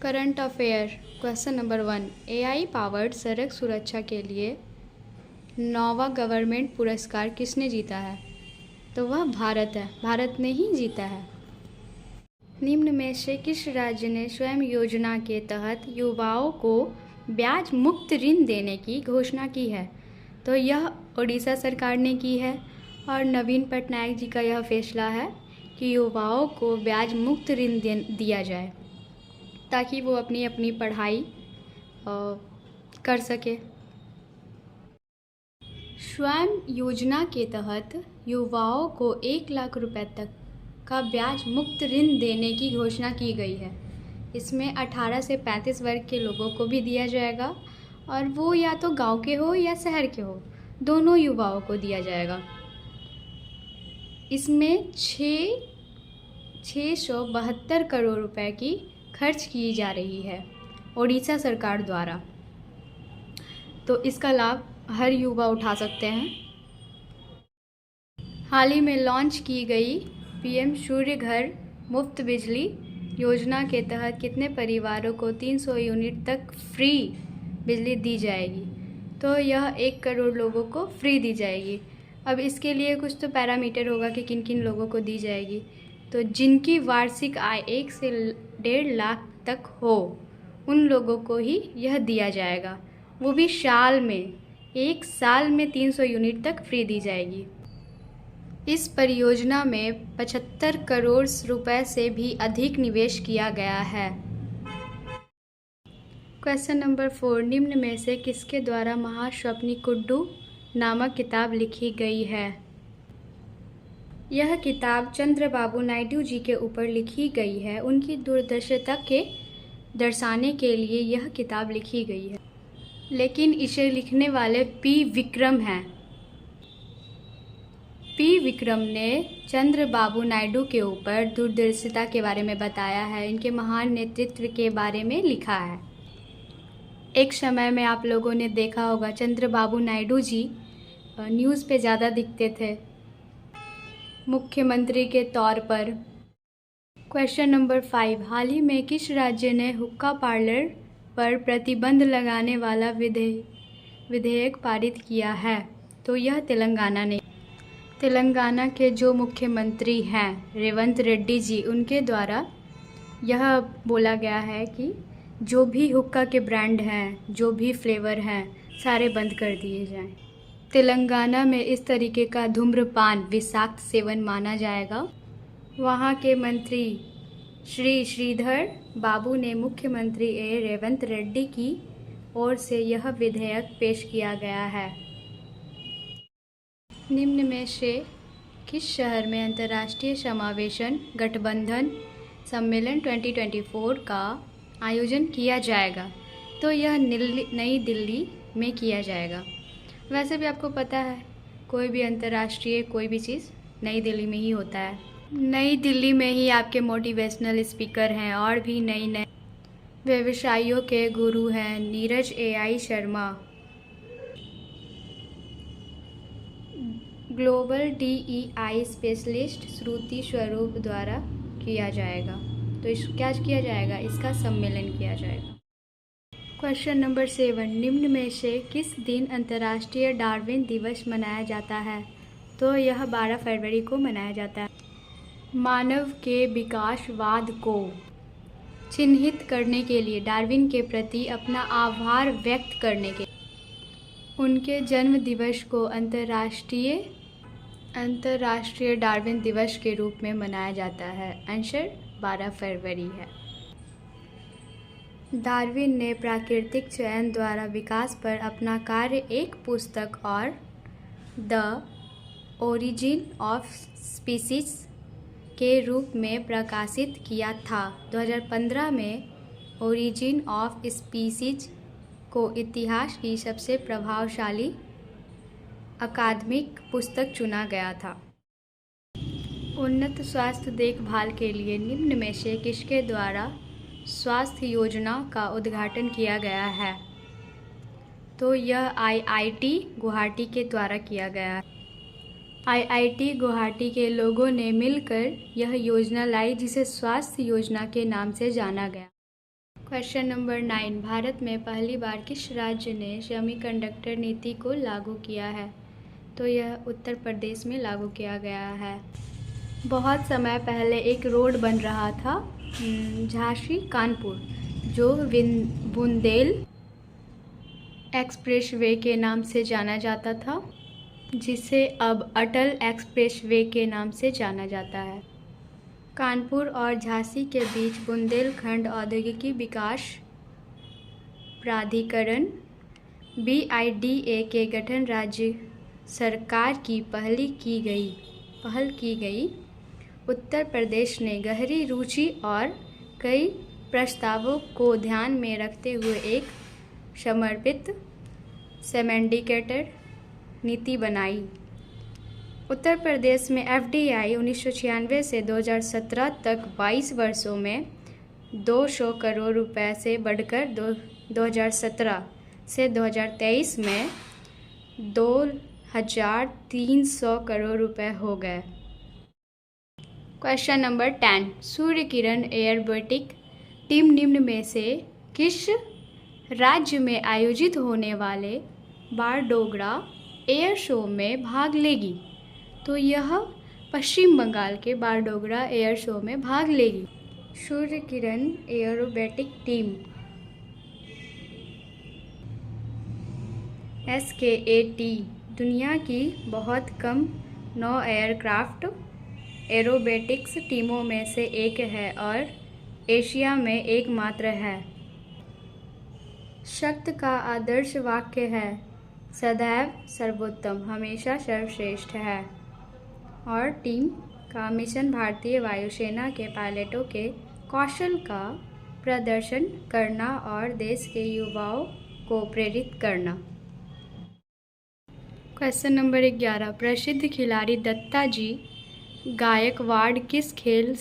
Current affair question number 1। AI powered सड़क सुरक्षा के लिए नोवा गवर्नमेंट पुरस्कार किसने जीता है? तो वह भारत है। भारत ने ही जीता है। निम्न में से किस राज्य ने स्वयं योजना के तहत युवाओं को ब्याज मुक्त ऋण देने की घोषणा की है? तो यह ओडिशा सरकार ने की है। और नवीन पटनायक जी का यह फैसला है कि युवाओं को ब्याज मुक्त ऋण दिया जाए ताकि वो अपनी अपनी पढ़ाई कर सके। स्वयं योजना के तहत युवाओं को 1 लाख रुपए तक का ब्याज मुक्त ऋण देने की घोषणा की गई है। इसमें 18 से 35 वर्ग के लोगों को भी दिया जाएगा और वो या तो गांव के हो या शहर के हो, दोनों युवाओं को दिया जाएगा। इसमें 672 करोड़ रुपए की खर्च की जा रही है ओडिशा सरकार द्वारा। तो इसका लाभ हर युवा उठा सकते हैं। हाल ही में लॉन्च की गई पीएम सूर्य घर मुफ्त बिजली योजना के तहत कितने परिवारों को 300 यूनिट तक फ्री बिजली दी जाएगी? तो यह 1 करोड़ लोगों को फ्री दी जाएगी। अब इसके लिए कुछ तो पैरामीटर होगा कि किन किन लोगों को दी जाएगी। तो जिनकी वार्षिक आय 1 से 1.5 लाख तक हो, उन लोगों को ही यह दिया जाएगा। वो भी साल में, 1 साल में 300 यूनिट तक फ्री दी जाएगी। इस परियोजना में 75 करोड़ रुपए से भी अधिक निवेश किया गया है। Question number 4। निम्न में से किसके द्वारा महास्वप्निकुड्डू नामक किताब लिखी गई है? यह किताब चंद्रबाबू नायडू जी के ऊपर लिखी गई है। उनकी दूरदर्शिता के दर्शाने के लिए यह किताब लिखी गई है। लेकिन इसे लिखने वाले पी विक्रम हैं। पी विक्रम ने चंद्रबाबू नायडू के ऊपर दूरदर्शिता के बारे में बताया है, इनके महान नेतृत्व के बारे में लिखा है। एक समय में आप लोगों ने देखा होगा चंद्रबाबू नायडू जी न्यूज़ पे ज़्यादा दिखते थे मुख्यमंत्री के तौर पर। Question number 5। हाल ही में किस राज्य ने हुक्का पार्लर पर प्रतिबंध लगाने वाला विधेयक पारित किया है? तो यह तेलंगाना ने। तेलंगाना के जो मुख्यमंत्री हैं रेवंत रेड्डी जी, उनके द्वारा यह बोला गया है कि जो भी हुक्का के ब्रांड हैं, जो भी फ्लेवर हैं, सारे बंद कर दिए जाएं। तेलंगाना में इस तरीके का धूम्रपान विषाक्त सेवन माना जाएगा। वहाँ के मंत्री श्री श्रीधर बाबू ने मुख्यमंत्री रेवंत रेड्डी की ओर से यह विधेयक पेश किया गया है। निम्न में से किस शहर में अंतर्राष्ट्रीय समावेशन गठबंधन सम्मेलन 2024 का आयोजन किया जाएगा? तो यह नई दिल्ली में किया जाएगा। वैसे भी आपको पता है कोई भी अंतर्राष्ट्रीय कोई भी चीज़ नई दिल्ली में ही होता है। नई दिल्ली में ही आपके मोटिवेशनल स्पीकर हैं और भी नए व्यवसायियों के गुरु हैं Neeraj AI Sharma. Global DEI specialist Shruti Swaroop द्वारा किया जाएगा। तो क्या किया जाएगा? इसका सम्मेलन किया जाएगा। Question number 7। निम्न में से किस दिन अंतर्राष्ट्रीय डार्विन दिवस मनाया जाता है? तो यह 12 फरवरी को मनाया जाता है। मानव के विकासवाद को चिन्हित करने के लिए, डार्विन के प्रति अपना आभार व्यक्त करने के उनके जन्म दिवस को अंतर्राष्ट्रीय डार्विन दिवस के रूप में मनाया जाता है। आंसर 12 फरवरी है। डार्विन ने प्राकृतिक चयन द्वारा विकास पर अपना कार्य एक पुस्तक और द ओरिजिन ऑफ स्पीसीज के रूप में प्रकाशित किया था। 2015 में ओरिजिन ऑफ स्पीसीज को इतिहास की सबसे प्रभावशाली अकादमिक पुस्तक चुना गया था। उन्नत स्वास्थ्य देखभाल के लिए निम्न में से किसके द्वारा स्वास्थ्य योजना का उद्घाटन किया गया है? तो यह आईआईटी गुवाहाटी के द्वारा किया गया है। आईआईटी गुवाहाटी के लोगों ने मिलकर यह योजना लाई जिसे स्वास्थ्य योजना के नाम से जाना गया। क्वेश्चन नंबर 9, भारत में पहली बार किस राज्य ने सेमीकंडक्टर नीति को लागू किया है? तो यह उत्तर प्रदेश में लागू किया गया है। बहुत समय पहले एक रोड बन रहा था झांसी कानपुर, जो बुंदेल एक्सप्रेसवे के नाम से जाना जाता था, जिसे अब अटल एक्सप्रेसवे के नाम से जाना जाता है। कानपुर और झांसी के बीच बुंदेलखंड औद्योगिकी विकास प्राधिकरण BIDA के गठन राज्य सरकार की पहल की गई। उत्तर प्रदेश ने गहरी रुचि और कई प्रस्तावों को ध्यान में रखते हुए एक समर्पित सिंडिकेटेड नीति बनाई। उत्तर प्रदेश में FDI 1996 से 2017 तक 22 वर्षों में 200 करोड़ रुपए से बढ़कर 2017 से 2023 में 2300 करोड़ रुपए हो गए। Question number 10, Surya Kiran एयरोबेटिक team निम्न में से किस राज्य में आयोजित होने वाले बारडोगरा एयर शो में भाग लेगी? तो यह पश्चिम बंगाल के बारडोगरा एयर शो में भाग लेगी। सूर्य किरण एयरोबेटिक टीम SKAT दुनिया की बहुत कम 9 एयरक्राफ्ट एरोबेटिक्स टीमों में से एक है और एशिया में एकमात्र है। शक्त का आदर्श वाक्य है सदैव सर्वोत्तम, हमेशा सर्वश्रेष्ठ है। और टीम का मिशन भारतीय वायुसेना के पायलटों के कौशल का प्रदर्शन करना और देश के युवाओं को प्रेरित करना। क्वेश्चन नंबर 11, प्रसिद्ध खिलाड़ी दत्ता जी गायकवाड़ किस खेल